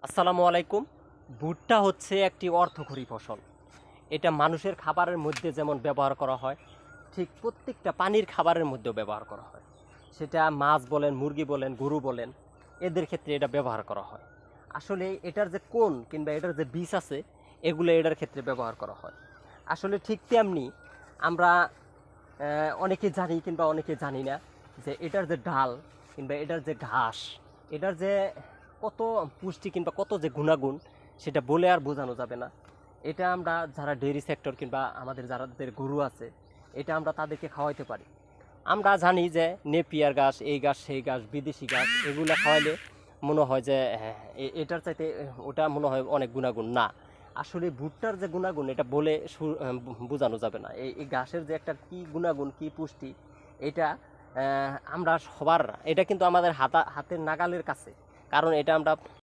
আসসালামু আলাইকুম। ভুট্টা হচ্ছে একটি অর্থকরী ফসল। এটা মানুষের খাবারের মধ্যে যেমন ব্যবহার করা হয়, ঠিক প্রত্যেকটা পানির খাবারের মধ্যেও ব্যবহার করা হয়। সেটা মাছ বলেন, মুরগি বলেন, গরু বলেন, এদের ক্ষেত্রে এটা ব্যবহার করা হয়। আসলে এটার যে কোন কিংবা এটার যে বীজ আছে, এগুলো এটার ক্ষেত্রে ব্যবহার করা হয়। আসলে ঠিক তেমনি আমরা অনেকে জানি কিংবা অনেকে জানি না যে এটার যে ডাল কিংবা এটার যে ঘাস, এটার যে কত পুষ্টি কিংবা কত যে গুণাগুণ, সেটা বলে আর বোঝানো যাবে না। এটা আমরা যারা ডেয়ারি সেক্টর কিংবা আমাদের যাদের গরু আছে, এটা আমরা তাদেরকে খাওয়াইতে পারি। আমরা জানি যে নেপিয়ার ঘাস, এই ঘাস সেই ঘাস, বিদেশি ঘাস, এগুলো খাওয়াইলে মনে হয় যে এটার চাইতে ওটা মনে হয় অনেক গুণাগুণ না। আসলে ভুট্টার যে গুণাগুণ এটা বলে বোঝানো যাবে না। এই ঘাসের যে একটা কি গুণাগুণ, কি পুষ্টি, এটা আমরা সবার, এটা কিন্তু আমাদের হাতের নাগালের কাছে। কারণ এটা আমরা